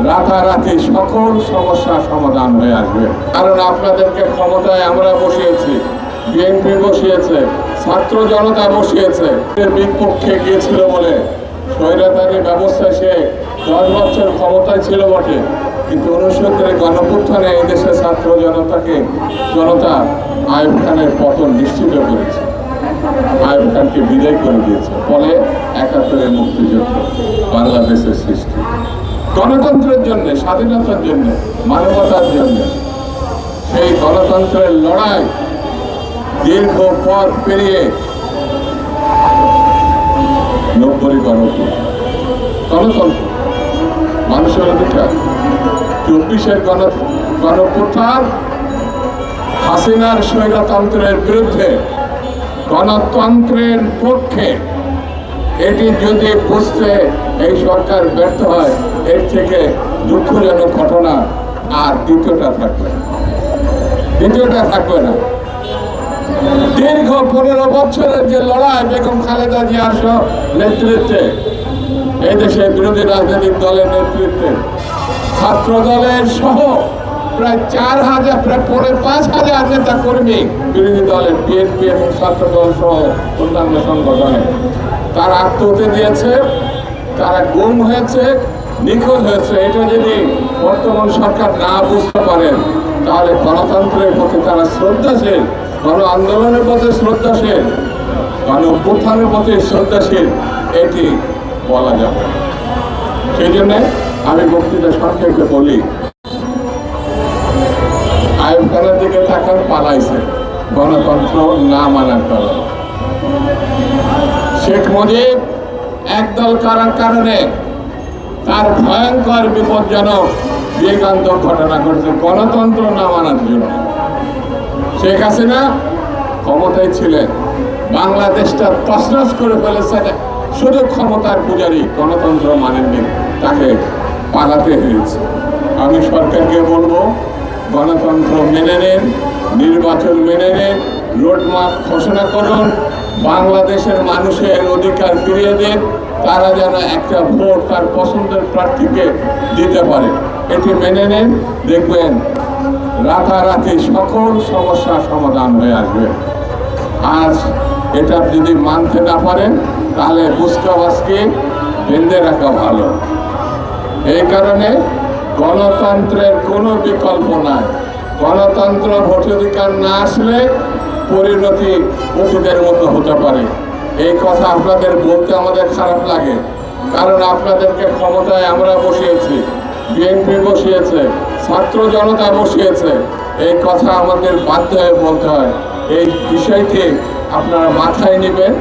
রাতারাতি সকল সমস্যার সমাধান হয়ে আসবে। কারণ আপনাদেরকে ক্ষমতায় আমরা বসিয়েছি, বিএনপি বসিয়েছে, ছাত্র জনতা বসিয়েছে। বিপক্ষে গিয়েছিল বলে স্বৈরাচারী ব্যবস্থা সে 10 বছর ক্ষমতায় ছিল বটে, কিন্তু 69-এর গণঅভ্যুত্থানে এই দেশের ছাত্র জনতা আইয়ুব খানের পতন নিশ্চিত করেছে, আইয়ুব খানকে বিদায় করে দিয়েছে। ফলে 71-এর মুক্তিযুদ্ধ, বাংলাদেশের সৃষ্টি, গণতন্ত্রের জন্য, স্বাধীনতার জন্য, মানবতার জন্য। সেই গণতন্ত্রের লড়াই দীর্ঘ পথ পেরিয়ে 90-এর গণতন্ত্র, মানুষের অধিকার, 24-এর গণঅভ্যুত্থান, হাসিনার স্বৈরতন্ত্রের বিরুদ্ধে গণতন্ত্রের পক্ষে। এটি যদি বুঝতে এই সরকার ব্যর্থ হয়, এর থেকে দুঃখজনক ঘটনা আর দ্বিতীয়টা থাকবে না। দীর্ঘ 15 বছরের যে লড়াই বেগম খালেদা জিয়ার নেতৃত্বে, এই দেশের বিরোধী রাজনৈতিক দলের নেতৃত্বে, ছাত্র দলের সহ প্রায় 4000, প্রায় 5,000 নেতা কর্মী, বিরোধী দলের বিএনপি এবং ছাত্র দল সহ অন্যান্য সংগঠনে তারা আত্মহত্যা দিয়েছে, তারা গুম হয়েছে, নিখোঁজ হয়েছে। এটা যদি বর্তমান সরকার না বুঝতে পারেন, তাহলে গণতন্ত্রের প্রতি তারা শ্রদ্ধাশীল, গণ আন্দোলনের প্রতি শ্রদ্ধাশীল, গণ অভ্যুত্থানের প্রতি শ্রদ্ধাশীল, এটি বলা যাবে। সেই জন্য আমি বক্তৃতা সংক্ষেপে বলি, আইয়ুব খানের দিকে তাকান, পালাইছে গণতন্ত্র না মানার কারণে। শেখ মুজিব একদল করার কারণে তার ভয়ঙ্কর বিপজ্জনক বিবেকান্তক ঘটনা ঘটেছে গণতন্ত্র না মানার জন্য। শেখ হাসিনা ক্ষমতায় ছিলেন, বাংলাদেশটা তছনছ করে ফেলেছেন, শুধু ক্ষমতার পূজারী, গণতন্ত্র মানেননি, তাকে পালাতে হয়েছে। আমি সরকারকে বলবো, গণতন্ত্র মেনে নেন, নির্বাচন মেনে নেন, রোডম্যাপ ঘোষণা করুন, বাংলাদেশের মানুষের অধিকার ফিরিয়ে দেন, তারা যেন একটা ভোট তার পছন্দের প্রার্থীকে দিতে পারে। এটি মেনে নেন, দেখবেন রাতারাতি সকল সমস্যার সমাধান হয়ে আসবে। আজ এটা যদি মানতে না পারেন, তাহলে বুঝকাবাজকে বেঁধে রাখা ভালো। এই কারণে গণতন্ত্রের কোনো বিকল্প নাই। গণতন্ত্র ভোটাধিকার না আসলে পরিণতি অতীতের মতো হতে পারে। এই কথা আপনাদের বলতে আমাদের খারাপ লাগে, কারণ আপনাদেরকে ক্ষমতায় আমরা বসিয়েছি, বিএনপি বসিয়েছে, ছাত্র জনতা বসিয়েছে। এই কথা আমাদের বাধ্য হয়ে বলতে হয়। এই বিষয়টি আপনারা মাথায় নেবেন।